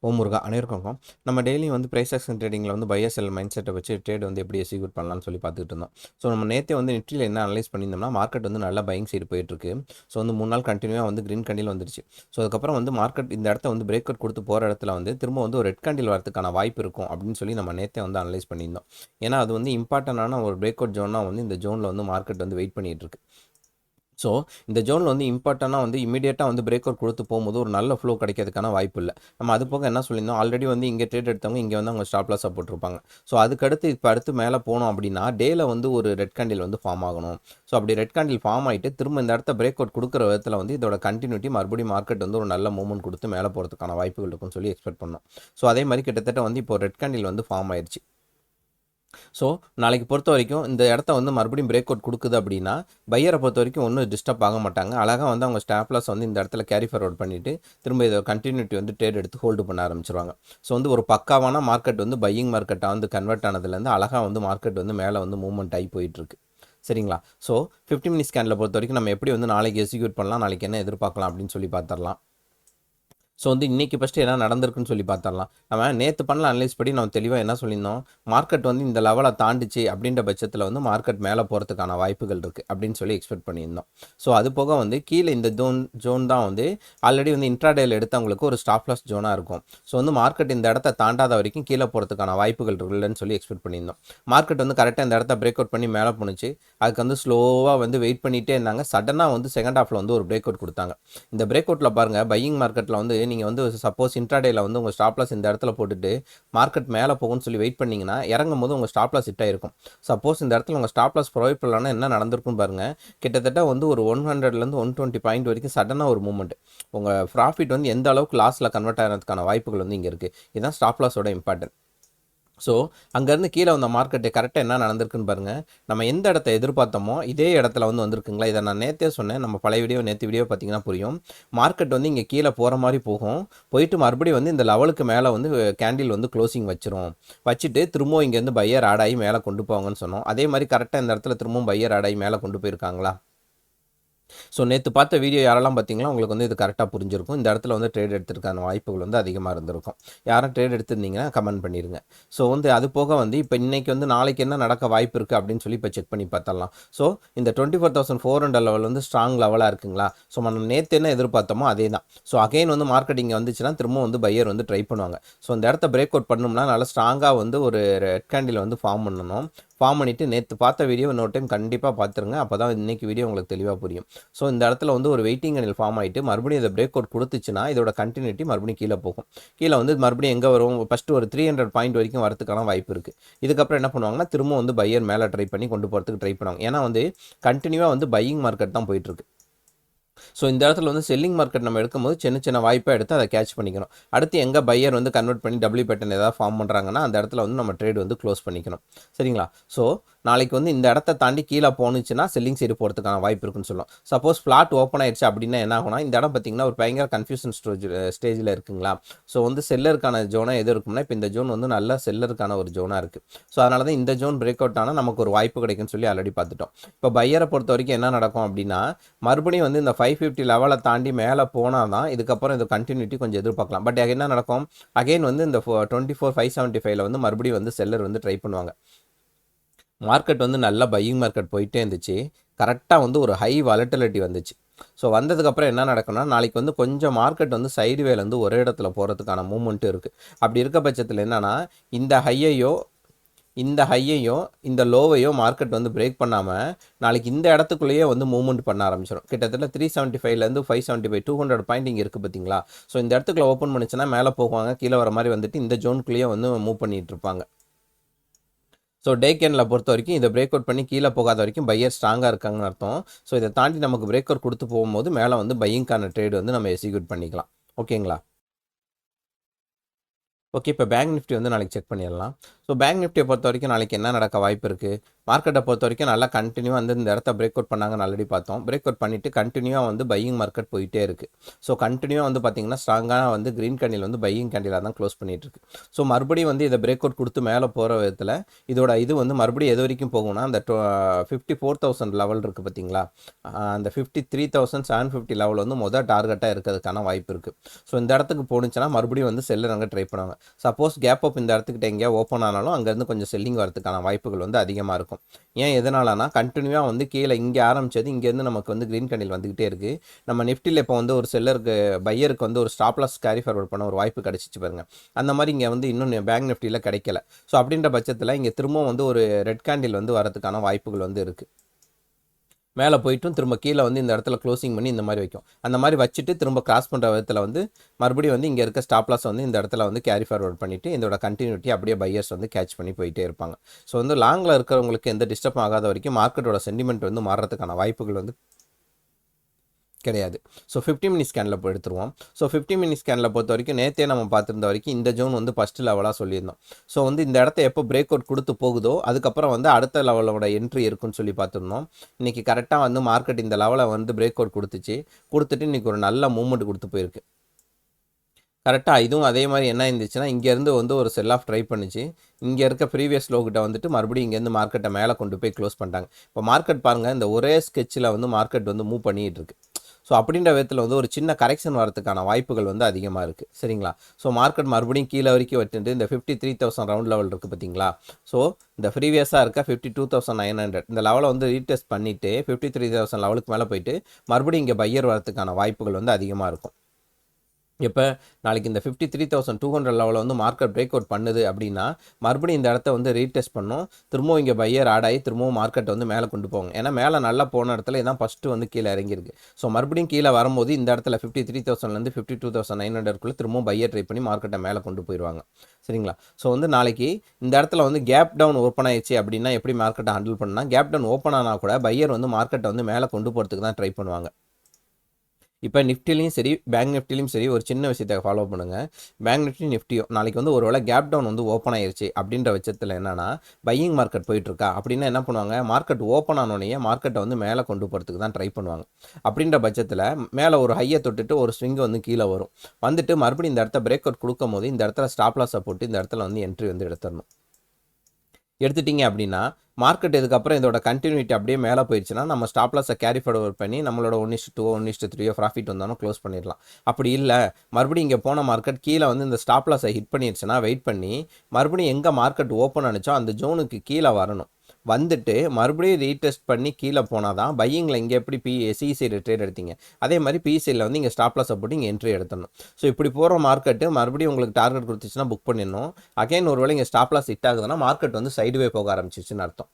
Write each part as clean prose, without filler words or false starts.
ஓம் முருகா அனைவருக்கும் நம்ம டெய்லியும் வந்து ப்ரைஸ் ஆக்ஷன் ட்ரேடிங்கில் வந்து பையர் செல் மைண்ட் செட்டை வச்சு ட்ரேட் வந்து எப்படி எக்ஸிக்யூட் பண்ணலாம்னு சொல்லி பார்த்துட்டு இருந்தோம். ஸோ நம்ம நேற்றே வந்து நிஃப்டியில் என்ன அனலைஸ் பண்ணியிருந்தோம்னா மார்க்கெட் வந்து நல்லா பையிங் சைடு போயிட்டுருக்கு. ஸோ வந்து 3 நாள் கண்டினியூவாக வந்து க்ரீன் கேண்டில் வந்துருச்சு. ஸோ அதுக்கப்புறம் வந்து மார்க்கெட் இந்த இடத்த வந்து பிரேக் அவுட் கொடுத்து போகிற இடத்துல வந்து திரும்ப வந்து ஒரு ரெட் கேண்டில் வரதுக்கான வாய்ப்பு இருக்கும் அப்படின்னு சொல்லி நம்ம நேற்றே வந்து அனலைஸ் பண்ணியிருந்தோம். ஏன்னா அது வந்து இம்பார்ட்டண்டான ஒரு பிரேக் அவுட் ஜோனாக வந்து இந்த ஜோனில் வந்து மார்க்கெட் வந்து வெயிட் பண்ணிகிட்டு இருக்கு. ஸோ இந்த ஜோனில் வந்து இம்பார்ட்டண்டாக வந்து இமீடியட்டாக வந்து பிரேக் அவுட் கொடுத்து போகும்போது ஒரு நல்ல ஃப்ளோ கிடைக்கிறதுக்கான வாய்ப்பு இல்லை. நம்ம அது போக என்ன சொல்லியிருந்தோம், ஆல்ரெடி வந்து இங்கே ட்ரேட் எடுத்தவங்க இங்கே வந்து அவங்க ஸ்டாப் லாஸாக போட்டிருப்பாங்க. ஸோ அதுக்கடுத்து இப்போ அடுத்து மேலே போனோம் அப்படின்னா டேல வந்து ஒரு ரெட் கேண்டில் வந்து ஃபார்ம் ஆகணும். ஸோ அப்படி ரெட் கேண்டில் ஃபார்ம் ஆகிட்டு திரும்ப இந்த இடத்த பிரேக் அவுட் கொடுக்குற விதத்தில் வந்து இதோட கண்டினியூட்டி மறுபடியும் மார்க்கெட் வந்து ஒரு நல்ல மூவ்மெண்ட் கொடுத்து மேலே போகிறதுக்கான வாய்ப்புகள் இருக்குன்னு சொல்லி எக்ஸ்பெக்ட் பண்ணோம். ஸோ அதே மாதிரி கிட்டத்தட்ட வந்து இப்போ ரெட் கேண்டில் வந்து ஃபார்ம் ஆயிடுச்சு. ஸோ நாளைக்கு பொறுத்த வரைக்கும் இந்த இடத்த வந்து மறுபடியும் பிரேக் அவுட் கொடுக்குது அப்படின்னா பையரை பொறுத்த வரைக்கும் ஒன்றும் டிஸ்டர்ப் ஆக மாட்டாங்க. அழகாக வந்து அவங்க ஸ்டாப் லாஸ் வந்து இந்த இடத்துல கேரி ஃபார்வர்ட் பண்ணிவிட்டு திரும்ப இதை கண்டினியூட்டி வந்து ட்ரேட் எடுத்து ஹோல்டு பண்ண ஆரம்பிச்சிருவாங்க. ஸோ வந்து ஒரு பக்காவான மார்க்கெட் வந்து பையிங் மார்க்கெட்டாக வந்து கன்வெர்ட் ஆனதுலேருந்து அழகாக வந்து மார்க்கெட் வந்து மேலே வந்து மூவ்மெண்ட் ஆகி போயிட்டுருக்கு. சரிங்களா? ஸோ 15 மினிட்ஸ் ஸ்கேனில் பொறுத்த வரைக்கும் நம்ம எப்படி வந்து நாளைக்கு எக்ஸிக்யூட் பண்ணலாம், நாளைக்கு என்ன எதிர்பார்க்கலாம் அப்படின்னு சொல்லி பார்த்துடலாம். ஸோ வந்து இன்றைக்கி ஃபஸ்ட்டு என்ன நடந்திருக்குன்னு சொல்லி பார்த்துடலாம். நம்ம நேற்று பண்ணல அனலைஸ் படி நம்ம தெளிவாக என்ன சொல்லியிருந்தோம், மார்க்கெட் வந்து இந்த லெவலை தாண்டிச்சு அப்படின்ற பட்சத்தில் வந்து மார்க்கெட் மேலே போகிறதுக்கான வாய்ப்புகள் இருக்குது அப்படின்னு சொல்லி எக்ஸ்பெக்ட் பண்ணியிருந்தோம். ஸோ அது போக வந்து கீழே இந்த ஜோன் தான் வந்து ஆல்ரெடி வந்து இன்ட்ராடேயில் எடுத்தவங்களுக்கு ஒரு ஸ்டாப் லாஸ் ஜோனாக இருக்கும். ஸோ வந்து மார்க்கெட் இந்த இடத்த தாண்டாத வரைக்கும் கீழே போகிறதுக்கான வாய்ப்புகள் இல்லைன்னு சொல்லி எக்ஸ்பெக்ட் பண்ணியிருந்தோம். மார்க்கெட் வந்து கரெக்டாக இந்த இடத்த பிரேக் அவுட் பண்ணி மேலே போணுச்சு. அதுக்கு வந்து ஸ்லோவாக வந்து வெயிட் பண்ணிகிட்டே இருந்தாங்க. சடனாக வந்து செகண்ட் ஹாஃபில் வந்து ஒரு பிரேக் அவுட் கொடுத்தாங்க. இந்த பிரேக் அவுட்டில் பாருங்கள், பையிங் மார்க்கெட்டில் வந்து நீங்கள் வந்து சப்போஸ் இன்ட்ராடேயில் வந்து உங்கள் ஸ்டாப் லாஸ் இந்த இடத்துல போட்டுட்டு மார்க்கெட் மேலே போகும்னு சொல்லி வெயிட் பண்ணிங்கன்னா இறங்கும் போது உங்கள் ஸ்டாப் லாஸ் ஹிட் ஆயிருக்கும். சப்போஸ் இந்த இடத்துல உங்கள் ஸ்டாப் லாஸ் ப்ரொவைட் பண்ணலன்னா என்ன நடந்திருக்கும் பாருங்கள். கிட்டத்தட்ட வந்து ஒரு 100லேருந்து 120 பாயிண்ட் வரைக்கும் சடனாக ஒரு மூவ்மெண்ட் உங்கள் ப்ராஃபிட் வந்து எந்த அளவுக்கு லாஸில் கன்வெர்ட் ஆகிறதுக்கான வாய்ப்புகள் வந்து இங்கே இருக்குது. இதுதான் ஸ்டாப் லாஸோட இம்பார்ட்டன்ட். ஸோ அங்கேருந்து கீழே வந்த மார்க்கெட்டு கரெக்டாக என்ன நடந்திருக்குன்னு பாருங்கள். நம்ம எந்த இடத்த எதிர்பார்த்தோமோ இதே இடத்துல வந்து வந்திருக்குங்களா. இதை நான் நேற்றே சொன்னேன், நம்ம பழைய நேற்று வீடியோ பார்த்தீங்கன்னா புரியும். மார்க்கெட் வந்து இங்கே கீழே போகிற மாதிரி போகும், போயிட்டு மறுபடியும் வந்து இந்த லெவலுக்கு மேலே வந்து கேண்டில் வந்து க்ளோசிங் வச்சுட்டு திரும்பவும் இங்கேருந்து பையர் ஆட் ஆகி மேலே கொண்டு போவாங்கன்னு சொன்னோம். அதே மாதிரி கரெக்டாக இந்த இடத்துல திரும்பவும் பையர் ஆட் ஆகி மேலே கொண்டு போயிருக்காங்களா. ஸோ நேற்று பார்த்த வீடியோ யாரெல்லாம் பார்த்தீங்களா உங்களுக்கு வந்து இது கரெக்டாக புரிஞ்சிருக்கும். இந்த இடத்துல வந்து ட்ரேட் எடுத்துருக்கான வாய்ப்புகள் வந்து அதிகமாக இருந்திருக்கும். யாரும் ட்ரேட் எடுத்திருந்தீங்கன்னா கமெண்ட் பண்ணிடுங்க. ஸோ வந்து அது போக வந்து இப்போ இன்றைக்கி வந்து நாளைக்கு என்ன நடக்க வாய்ப்பு இருக்குது அப்படின்னு சொல்லி இப்போ செக் பண்ணி பார்த்தரலாம். ஸோ இந்த 24,400 லெவல் வந்து ஸ்ட்ராங் லெவலாக இருக்குங்களா. ஸோ நம்ம நேற்று என்ன எதிர்பார்த்தோமோ அதே தான். ஸோ அகைன் வந்து மார்க்கெட் இங்கே வந்துச்சுன்னா திரும்ப வந்து பையர் வந்து ட்ரை பண்ணுவாங்க. ஸோ இந்த இடத்த பிரேக் அவுட் பண்ணோம்னா நல்லா ஸ்ட்ராங்காக வந்து ஒரு ரெட் கேண்டில் வந்து ஃபார்ம் பண்ணணும். ஃபார்ம் பண்ணிவிட்டு நேற்று பார்த்த வீடியோ இன்னொரு டைம் கண்டிப்பாக பார்த்துருங்க. அப்போ தான் இன்றைக்கி வீடியோ உங்களுக்கு தெளிவாக புரியும். ஸோ இந்த இடத்துல வந்து ஒரு வெயிட்டிங் கேண்டில் ஃபார்ம் ஆகிட்டு மறுபடியும் இதை பிரேக் அவுட் கொடுத்துச்சுன்னா இதோட கண்டினியூட்டி மறுபடியும் கீழே போகும். கீழே வந்து மறுபடியும் எங்கே வரும், ஃபஸ்ட்டு ஒரு 300 பாயிண்ட் வரைக்கும் வரதுக்கான வாய்ப்பு இருக்குது. இதுக்கப்புறம் என்ன பண்ணுவாங்கன்னா திரும்ப வந்து பையர் மேலே ட்ரை பண்ணி கொண்டு போகிறதுக்கு ட்ரை பண்ணுவாங்க. ஏன்னா வந்து கண்டினியூவாக வந்து பையிங் மார்க்கெட் தான் போயிட்டுருக்கு. ஸோ இந்த இடத்துல வந்து செல்லிங் மார்க்கெட் நம்ம எடுக்கும்போது சின்ன வாய்ப்பாக எடுத்து அதை கேட்ச் பண்ணிக்கணும். அடுத்து எங்கே பையர் வந்து கன்வெர்ட் பண்ணி டபிள்யூ பேட்டர்ன் ஏதாவது ஃபார்ம் பண்ணுறாங்கன்னா அந்த இடத்துல வந்து நம்ம ட்ரேட் வந்து க்ளோஸ் பண்ணிக்கணும். சரிங்களா? ஸோ நாளைக்கு வந்து இந்த இடத்த தாண்டி கீழே போணுச்சுன்னா செல்லிங் சைடு போகிறதுக்கான வாய்ப்பு இருக்குன்னு சொல்லலாம். சப்போஸ் ஃப்ளாட் ஓப்பன் ஆயிடுச்சு அப்படின்னா என்ன ஆகும்னா இந்த இடம் பார்த்தீங்கன்னா ஒரு பயங்கர கன்ஃபியூஷன் ஸ்டேஜில் இருக்குங்களா. ஸோ வந்து செல்லருக்கான ஜோனாக எது இருக்கும்னா இப்போ இந்த ஜோன் வந்து நல்ல செல்லருக்கான ஒரு ஜோனாக இருக்குது. ஸோ அதனால தான் இந்த ஜோன் பிரேக் அவுட் ஆனால் நமக்கு ஒரு வாய்ப்பு கிடைக்குன்னு சொல்லி ஆல்ரெடி பார்த்துட்டோம். இப்போ பையரை பொறுத்த வரைக்கும் என்ன நடக்கும் அப்படின்னா மறுபடியும் வந்து இந்த 550 லெவலை தாண்டி மேலே போனால் தான் இதுக்கப்புறம் இந்த கண்டினியூட்டி கொஞ்சம் எதிர்பார்க்கலாம். பட் என்ன நடக்கும், அகைன் வந்து இந்த 24,575 வந்து மறுபடியும் வந்து செல்லர் வந்து ட்ரை பண்ணுவாங்க. மார்க்கெட் வந்து நல்லா பையிங் மார்க்கெட் போயிட்டே இருந்துச்சு. கரெக்டாக வந்து ஒரு ஹை வாலட்டிலிட்டி வந்துச்சு. ஸோ வந்ததுக்கப்புறம் என்ன நடக்கும்னா நாளைக்கு வந்து கொஞ்சம் மார்க்கெட் வந்து சைடு வேலேருந்து ஒரே இடத்துல போகிறதுக்கான மூமெண்ட்டும் இருக்குது. அப்படி இருக்க பட்சத்தில் என்னென்னா இந்த ஹையையோ இந்த லோவையோ மார்க்கெட் வந்து பிரேக் பண்ணாமல் நாளைக்கு இந்த இடத்துக்குள்ளேயே வந்து மூவ்மெண்ட் பண்ண ஆரம்பிச்சிடும். கிட்டத்தட்ட 375லேருந்து 575 200 பாயிண்ட் இங்கே இருக்குது பார்த்தீங்களா. ஸோ இந்த இடத்துக்குள்ள ஓப்பன் பண்ணிச்சுன்னா மேலே போகுவாங்க, கீழே வர மாதிரி வந்துட்டு இந்த ஜோனுக்குள்ளேயே வந்து மூவ் பண்ணிகிட்டு இருப்பாங்க. ஸோ டே கேனில் பொறுத்த வரைக்கும் இதை பிரேக் அவுட் பண்ணி கீழே போகாத வரைக்கும் பையர் ஸ்ட்ராங்காக இருக்காங்கன்னு அர்த்தம். ஸோ இதை தாண்டி நமக்கு பிரேக் அவுட் கொடுத்து போகும்போது மேலே வந்து பையிங்கான ட்ரேட் வந்து நம்ம எக்ஸிக்யூட் பண்ணிக்கலாம். ஓகேங்களா? ஓகே, இப்போ பேங்க் நிஃப்டி வந்து நாளைக்கு செக் பண்ணிடலாம். ஸோ பேங்க் நிஃப்டியை பொறுத்த வரைக்கும் நாளைக்கு என்ன நடக்க வாய்ப்பு இருக்குது? மார்க்கெட்டை பொறுத்த வரைக்கும் நல்லா கண்டினியூவாக வந்து இந்த இடத்த பிரேக் அவுட் பண்ணாங்கன்னு ஆல்ரெடி பார்த்தோம். பிரேக் அவுட் பண்ணிவிட்டு கண்டினியூவாக வந்து பையிங் மார்க்கெட் போயிட்டே இருக்குது. ஸோ கண்டினியூவாக வந்து பார்த்தீங்கன்னா ஸ்ட்ராங்காக வந்து க்ரீன் கேண்டில் வந்து பையிங் கேண்டிலாக தான் க்ளோஸ் பண்ணிட்டு இருக்கு. ஸோ மறுபடியும் வந்து இதை பிரேக் அவுட் கொடுத்து மேலே போகிற விதத்தில் இதோட இது வந்து மறுபடியும் எது வரைக்கும் போகும்னா அந்த 54,000 லெவல் இருக்குது பார்த்தீங்களா, அந்த 53,750 லெவல் வந்து மொதல் டார்கெட்டாக இருக்கிறதுக்கான வாய்ப்பு இருக்குது. ஸோ இந்த இடத்துக்கு போணுச்சுன்னா மறுபடியும் வந்து செல்லர் அங்கே ட்ரை பண்ணுவாங்க. சப்போஸ் கேப் அப் இந்த இடத்துக்கிட்ட எங்கேயா ஓப்பன் ஆனாலும் அங்கேருந்து கொஞ்சம் செல்லிங் வரதுக்கான வாய்ப்புகள் வந்து அதிகமாக இருக்கும். ஏன் எதனாலனா கண்டினியூவாக வந்து கீழே இங்கே ஆரம்பிச்சது இங்கேருந்து நமக்கு வந்து க்ரீன் கேண்டில் வந்துக்கிட்டே இருக்குது. நம்ம நிஃப்டியில் இப்போ வந்து ஒரு செல்லருக்கு பையருக்கு வந்து ஒரு ஸ்டாப் லாஸ் கேரி ஃபார்வர்ட் பண்ண ஒரு வாய்ப்பு கிடச்சிச்சு பாருங்க. அந்த மாதிரி இங்கே வந்து இன்னும் பேங்க் நிஃப்டியில் கிடைக்கல. ஸோ அப்படின்ற பட்சத்தில் இங்கே திரும்பவும் வந்து ஒரு ரெட் கேண்டில் வந்து வரதுக்கான வாய்ப்புகள் வந்து இருக்குது. மேலே போய்ட்டும் திரும்ப கீழே வந்து இந்த இடத்துல க்ளோசிங் பண்ணி இந்த மாதிரி வைக்கும். அந்த மாதிரி வச்சுட்டு திரும்ப கிராஸ் பண்ணுற விதத்தில் வந்து மறுபடியும் வந்து இங்கே இருக்க ஸ்டாப் லாஸ் வந்து இந்த இடத்துல வந்து கேரி ஃபார்வர்ட் பண்ணிவிட்டு இதோட கண்டினியூட்டி அப்படியே பையர்ஸ் வந்து கேட்ச் பண்ணி போயிட்டே இருப்பாங்க. ஸோ வந்து லாங்கில் இருக்கிறவங்களுக்கு எந்த டிஸ்டர்ப் ஆகாத வரைக்கும் மார்க்கெட்டோட சென்டிமெண்ட் வந்து மாறுறதுக்கான வாய்ப்புகள் வந்து கிடையாது. ஸோ 50 மினிட் ஸ்கேனில் போய் எடுத்துருவோம். ஸோ 50 மினிட் ஸ்கேனில் பொறுத்த வரைக்கும் நேற்றே நம்ம பார்த்துருந்த வரைக்கும் இந்த ஜோன் வந்து ஃபஸ்ட்டு லெவலாக சொல்லியிருந்தோம். ஸோ வந்து இந்த இடத்த எப்போ பிரேக் அவுட் கொடுத்து போகுதோ அதுக்கப்புறம் வந்து அடுத்த லெவலோட என்ட்ரி இருக்குன்னு சொல்லி பார்த்துருந்தோம். இன்றைக்கி கரெக்டாக வந்து மார்க்கெட் இந்த லெவலை வந்து பிரேக் அவுட் கொடுத்துட்டு இன்றைக்கி ஒரு நல்ல மூவ்மெண்ட் கொடுத்து போயிருக்கு. கரெக்டாக இதுவும் அதே மாதிரி என்ன இருந்துச்சுன்னா இங்கேருந்து வந்து ஒரு செல் ஆஃப் ட்ரை பண்ணிச்சு. இங்கே இருக்க ப்ரீவியஸ் லோக்கிட்ட வந்துட்டு மறுபடியும் இங்கேருந்து மார்க்கெட்டை மேலே கொண்டு போய் க்ளோஸ் பண்ணிட்டாங்க. இப்போ மார்க்கெட் பாருங்கள், இந்த ஒரே ஸ்கெட்சில் வந்து மார்க்கெட் வந்து மூவ் பண்ணிகிட்டு இருக்கு. ஸோ அப்படின்ற விதத்தில் வந்து ஒரு சின்ன கரெக்ஷன் வரதுக்கான வாய்ப்புகள் வந்து அதிகமாக இருக்குது. சரிங்களா? ஸோ மார்க்கெட் மறுபடியும் கீழே வரைக்கும் வச்சுட்டு இந்த 53,000 ரவுண்ட் லெவல் இருக்குது பார்த்தீங்களா? ஸோ இந்த ப்ரீவியஸாக இருக்க 52,900 இந்த லெவலை வந்து ரீடெஸ்ட் பண்ணிவிட்டு 53,000 லெவலுக்கு மேலே போயிட்டு மறுபடியும் இங்கே பையர் வரதுக்கான வாய்ப்புகள் வந்து அதிகமாக இருக்கும். இப்போ நாளைக்கு இந்த 53,200 லெவலில் வந்து மார்க்கெட் பிரேக் அவுட் பண்ணுது அப்படின்னா மறுபடியும் இந்த இடத்த வந்து ரீடெஸ்ட் பண்ணும். திரும்பவும் இங்கே பையர் ஆட் ஆகி திரும்பவும் மார்க்கெட் வந்து மேலே கொண்டு போவாங்க. ஏன்னா மேலே நல்லா போன இடத்துல இதான் ஃபஸ்ட்டு வந்து கீழே இறங்கியிருக்கு. ஸோ மறுபடியும் கீழே வரும்போது இந்த இடத்துல 53,000லேருந்து 52,900க்குள்ளே திரும்பவும் பையர் ட்ரை பண்ணி மார்க்கெட்டை மேலே கொண்டு போயிடுவாங்க. சரிங்களா? ஸோ வந்து நாளைக்கு இந்த இடத்துல வந்து கேப் டவுன் ஓப்பன் ஆயிடுச்சு அப்படின்னா எப்படி மார்க்கெட்டை ஹேண்டில் பண்ணால், கேப் டவுன் ஓப்பன் ஆனால் கூட பையர் வந்து மார்க்கெட்டை வந்து மேலே கொண்டு போகிறதுக்கு தான் ட்ரை பண்ணுவாங்க. இப்போ நிஃப்டிலையும் சரி பேங்க் நிஃப்டிலையும் சரி ஒரு சின்ன விஷயத்தை ஃபாலோ பண்ணுங்கள். பேங்க் நிஃப்டி நிஃப்டியோ நாளைக்கு வந்து ஒரு வேளை கேப் டவுன் வந்து ஓப்பன் ஆயிடுச்சு அப்படின்ற பட்சத்தில் என்னன்னா பையிங் மார்க்கெட் போயிட்டுருக்கா அப்படின்னா என்ன பண்ணுவாங்க, மார்க்கெட் ஓப்பன் ஆனோடனே மார்க்கெட்டை வந்து மேலே கொண்டு போகிறதுக்கு தான் ட்ரை பண்ணுவாங்க. அப்படின்ற பட்சத்தில் மேலே ஒரு ஹையை தொட்டுட்டு ஒரு ஸ்விங் வந்து கீழே வரும். வந்துட்டு மறுபடியும் இந்த இடத்த பிரேக் அவுட் கொடுக்கும் போது இந்த இடத்துல ஸ்டாப் லாஸை போட்டு இந்த இடத்துல வந்து என்ட்ரி வந்து எடுத்துடணும். எடுத்துட்டிங்க அப்படின்னா மார்க்கெட் இதுக்கப்புறம் இதோட கண்டினியூட்டி அப்படியே மேலே போயிடுச்சுன்னா நம்ம ஸ்டாப் லாஸை கேரி ஃபார்வர்ட் பண்ணி நம்மளோட 1:2 1:3 ப்ராஃபிட் வந்தாலும் க்ளோஸ் பண்ணிடலாம். அப்படி இல்லை மறுபடியும் இங்கே போன மார்க்கெட் கீழே வந்து இந்த ஸ்டாப் லாஸை ஹிட் பண்ணிடுச்சுன்னா வெயிட் பண்ணி மறுபடியும் எங்கே மார்க்கெட் ஓப்பன் ஆனிச்சோ அந்த ஜோனுக்கு கீழே வரணும். வந்துட்டு மறுபடியும் ரீடெஸ்ட் பண்ணி கீழே போனால் தான் பையிங்கில் இங்கே எப்படி சி சைடு ட்ரேட் எடுத்தீங்க அதே மாதிரி பி சைடில் வந்து இங்கே ஸ்டாப் லாஸை போட்டு இங்கே என்ட்ரி எடுத்துடணும். ஸோ இப்படி போகிற மார்க்கெட்டு மறுபடியும் உங்களுக்கு டார்கெட் கொடுத்துச்சுன்னா புக் பண்ணிடணும். அகைன் ஒரு வேளை இங்கே ஸ்டாப் லாஸ் ஹிட் ஆகுதுன்னா மார்க்கெட் வந்து சைடுவே போக ஆரம்பிச்சிச்சுன்னு அர்த்தம்.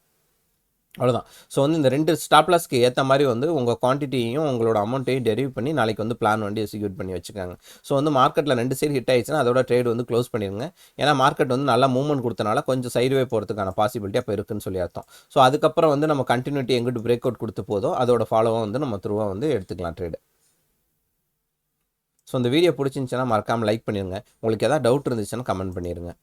அவ்வளோதான். ஸோ வந்து இந்த 2 ஸ்டாப் லாஸ்க்கு ஏற்ற மாதிரி வந்து உங்கள் குவான்டிட்டியையும் உங்களோட அமௌண்ட்டையும் டெரிவ் பண்ணி நாளைக்கு வந்து பிளான் வந்து எக்ஸிக்யூட் பண்ணி வச்சுக்காங்க. ஸோ வந்து மார்க்கெட்டில் 2 சைடு ஹிட் ஆயிடுச்சுன்னா அதோட ட்ரேட் வந்து க்ளோஸ் பண்ணிடுங்க. ஏன்னா மார்க்கெட் வந்து நல்லா மூவ்மெண்ட் கொடுத்தனால கொஞ்சம் சைடுவே போகிறதுக்கான பாசிபிலிட்டி அப்போ இருக்குன்னு சொல்லி அர்த்தம். ஸோ அதுக்கப்புறம் வந்து நம்ம கண்டினியூட்டி எங்கிட்டு பிரேக் அவுட் கொடுத்து போதோ அதோட ஃபாலோவாக வந்து நம்ம த்ரூவாக வந்து எடுத்துக்கலாம் ட்ரேடு. ஸோ இந்த வீடியோ பிடிச்சிருந்துச்சுன்னா மறக்காமல் லைக் பண்ணிடுங்க. உங்களுக்கு எதாவது டவுட் இருந்துச்சுன்னா கமெண்ட் பண்ணிடுங்க.